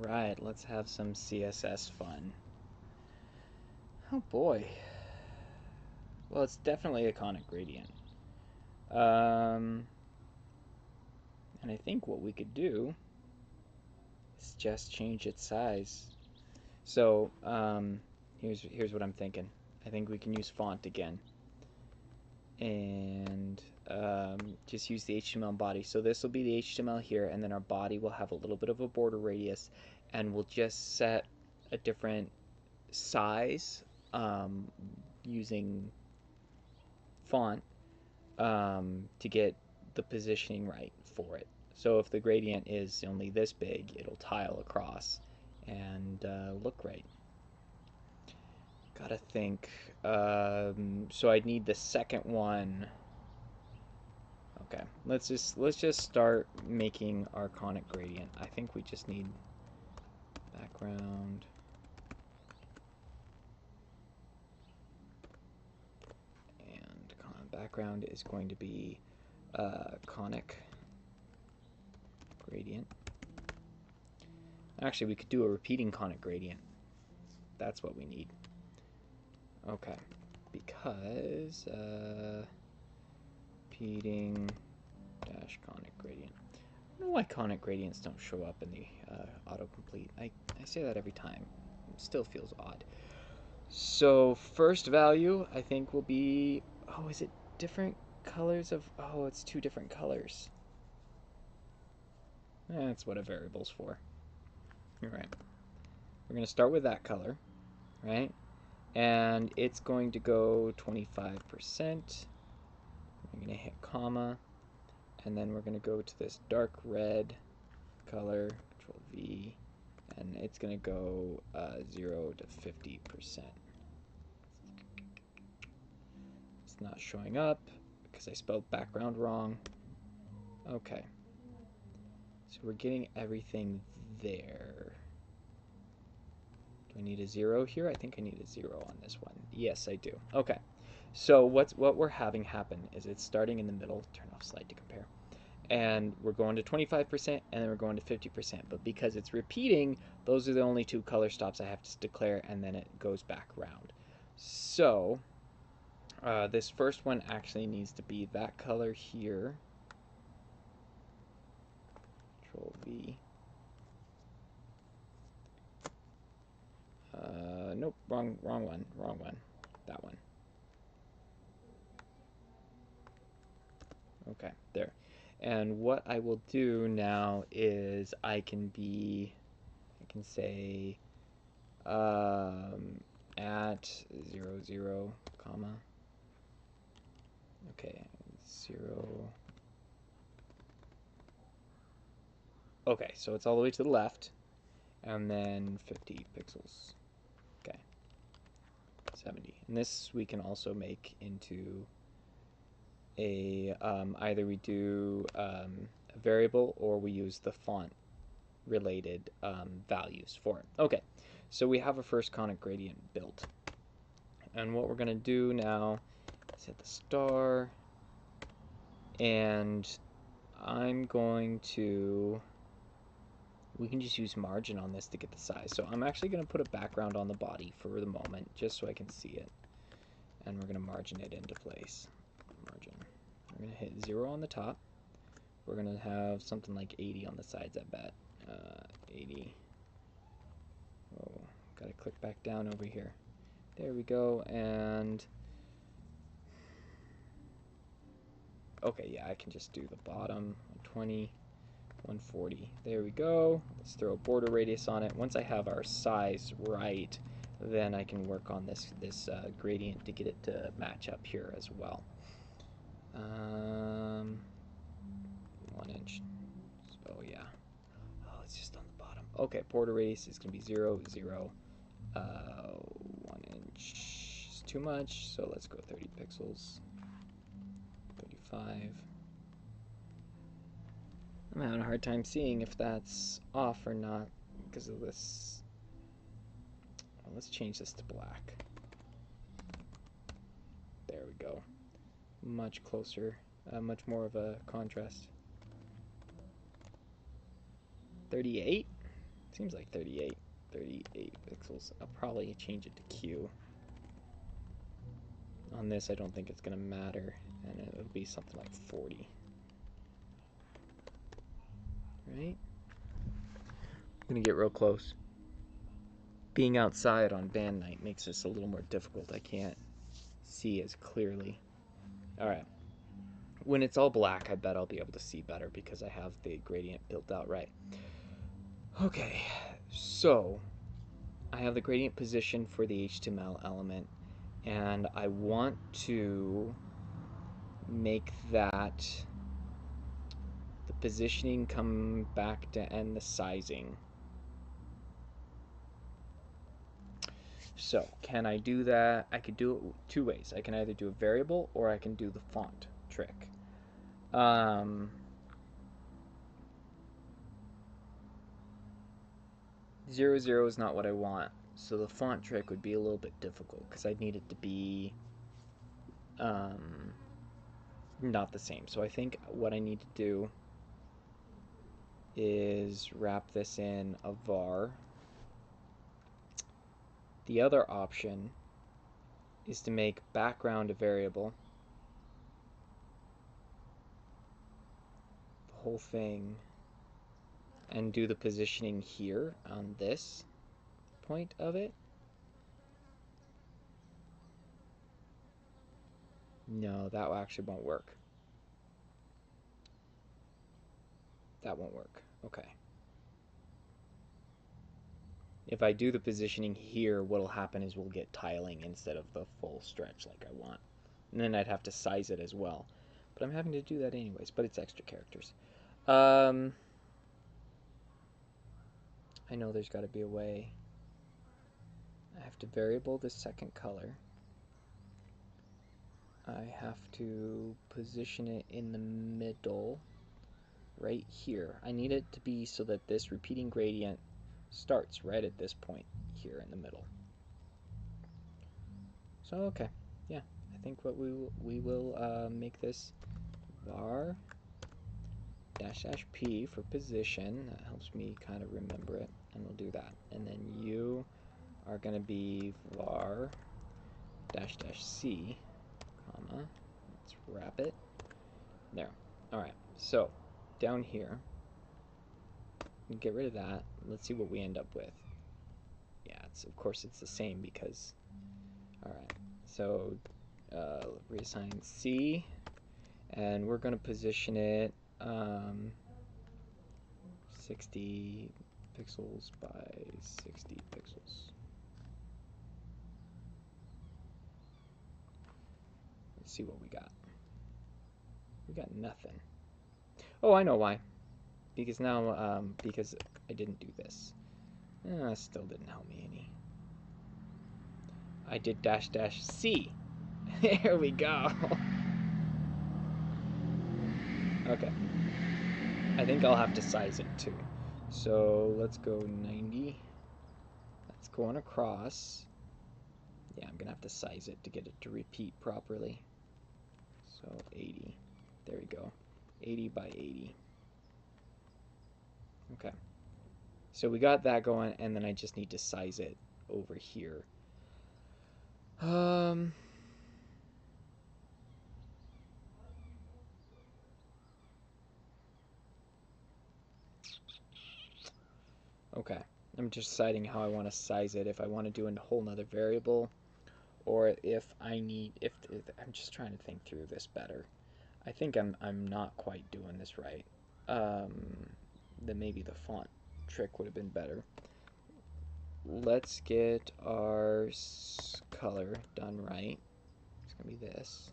Alright, let's have some CSS fun. Oh boy. Well, it's definitely a conic gradient. And I think what we could do is just change its size. So, here's what I'm thinking. I think we can use font again. And just use the HTML body. So this will be the HTML here, and then our body will have a little bit of a border radius, and we'll just set a different size using font to get the positioning right for it. So if the gradient is only this big, it'll tile across and look right. Gotta think. So I'd need the second one. Okay, let's just start making our conic gradient. I think we just need background. And background is going to be conic gradient. Actually, we could do a repeating conic gradient. That's what we need. Okay, because repeating dash conic gradient. I don't know why conic gradients don't show up in the autocomplete. I say that every time. It still feels odd. So first value, I think, will be... Oh, is it different colors of... Oh, it's two different colors. That's what a variable's for. All right. We're going to start with that color, right? And it's going to go 25%. We're going to hit comma. And then we're going to go to this dark red color, Control V, and it's going to go 0 to 50%. It's not showing up because I spelled background wrong. Okay. So we're getting everything there. Do I need a 0 here? I think I need a 0 on this one. Yes, I do. Okay. So what we're having happen is it's starting in the middle. Turn off slide to compare. And we're going to 25%, and then we're going to 50%. But because it's repeating, those are the only two color stops I have to declare, and then it goes back around. So this first one actually needs to be that color here. Control V. Nope, wrong one. That one. Okay, there. And what I will do now is I can say at 0, 0, comma. Okay, 0. Okay, so it's all the way to the left, and then 50 pixels. Okay, 70. And this we can also make into a either we do a variable or we use the font related values for it. Okay, so we have a first conic gradient built, and what we're going to do now is hit the star, and I'm going to... We can just use margin on this to get the size. So I'm actually going to put a background on the body for the moment, just so I can see it. And we're going to margin it into place. Margin. We're going to hit 0 on the top. We're going to have something like 80 on the sides, I bet. 80. Oh, got to click back down over here. There we go, and... Okay, yeah, I can just do the bottom, 120. 140. There we go. Let's throw a border radius on it. Once I have our size right, then I can work on this gradient to get it to match up here as well. 1 inch. Oh yeah. Oh, it's just on the bottom. Okay, border radius is going to be 0, 0. 1 inch is too much, so let's go 30 pixels. 35. I'm having a hard time seeing if that's off or not because of this. Well, let's change this to black. There we go. Much closer, much more of a contrast. 38? Seems like 38 pixels. I'll probably change it to Q. On this, I don't think it's going to matter, and it'll be something like 40. Right? I'm going to get real close. Being outside on band night makes this a little more difficult. I can't see as clearly. Alright. When it's all black, I bet I'll be able to see better because I have the gradient built out right. Okay, so I have the gradient position for the HTML element, and I want to make that the positioning come back to and the sizing. So can I do that? I could do it two ways. I can either do a variable or I can do the font trick. 0, 0 is not what I want, so the font trick would be a little bit difficult because I'd need it to be not the same. So I think what I need to do is wrap this in a var. The other option is to make background a variable. The whole thing, and do the positioning here on this point of it. No, that actually won't work. That won't work. Okay. If I do the positioning here, what'll happen is we'll get tiling instead of the full stretch like I want. And then I'd have to size it as well. But I'm having to do that anyways, but it's extra characters. I know there's got to be a way. I have to variable the second color. I have to position it in the middle, right here. I need it to be so that this repeating gradient starts right at this point here in the middle. So okay, yeah, I think what we will make this var --p for position. That helps me kind of remember it, and we'll do that. And then you are going to be var --c, comma. Let's wrap it there. All right, so down here, get rid of that. Let's see what we end up with. Yeah, of course it's the same because. All right, so reassign C, and we're going to position it 60 pixels by 60 pixels. Let's see what we got. We got nothing. Oh, I know why. Because now, because I didn't do this. Still didn't help me any. I did --C. There we go. Okay. I think I'll have to size it too. So let's go 90. That's going across. Yeah, I'm gonna have to size it to get it to repeat properly. So 80. There we go. 80 by 80. Okay. So we got that going, and then I just need to size it over here. Okay. I'm just deciding how I want to size it. If I want to do a whole nother variable, or if I need, if I'm just trying to think through this better. I think I'm not quite doing this right. Then maybe the font trick would have been better. Let's get our color done right. It's gonna be this.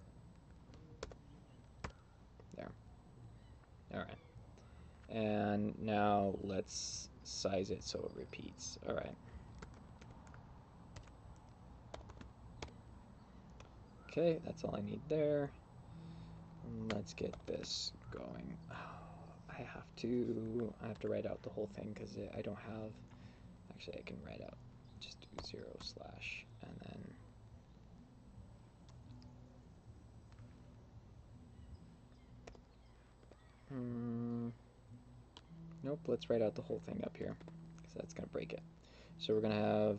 There. All right. And now let's size it so it repeats. All right. Okay, that's all I need there. Let's get this going. I have to write out the whole thing because I don't have. Actually, I can write out. Just do 0/ and then. Nope. Let's write out the whole thing up here because So that's going to break it. So we're going to have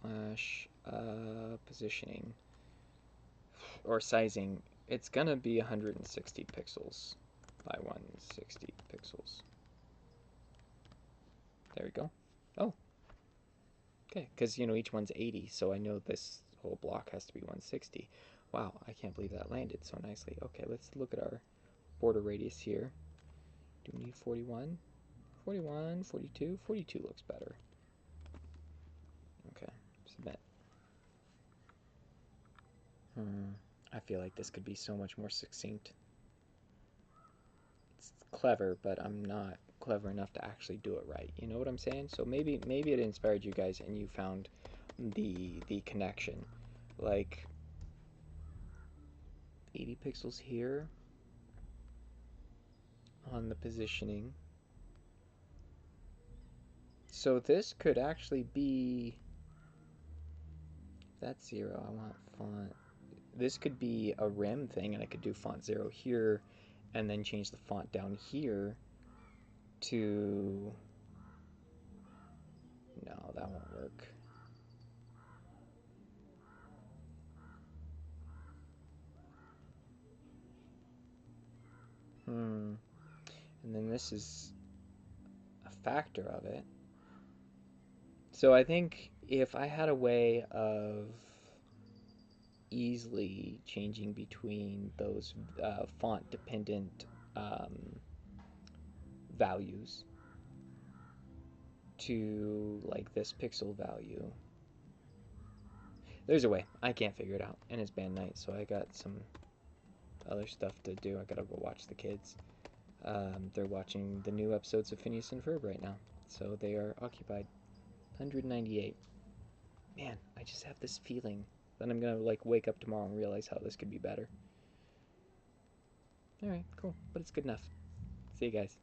slash positioning or sizing. It's going to be 160 pixels by 160 pixels. There we go. Oh, okay, because each one's 80, so I know this whole block has to be 160. Wow, I can't believe that landed so nicely. Okay, let's look at our border radius here. Do we need 41? 41, 42? 42 looks better. Okay, submit. I feel like this could be so much more succinct. It's clever, but I'm not clever enough to actually do it right. You know what I'm saying? So maybe it inspired you guys and you found the connection. Like 80 pixels here on the positioning. So this could actually be, that's 0, I want font. This could be a rim thing, and I could do font 0 here, and then change the font down here to, no, that won't work. And then this is a factor of it. So I think if I had a way of easily changing between those font dependent values to like this pixel value, there's a way. I can't figure it out, and it's band night, so I got some other stuff to do. I gotta go watch the kids. They're watching the new episodes of Phineas and Ferb right now, so they are occupied. 198. Man, I just have this feeling that I'm gonna like wake up tomorrow and realize how this could be better. All right, cool, but it's good enough. See you guys.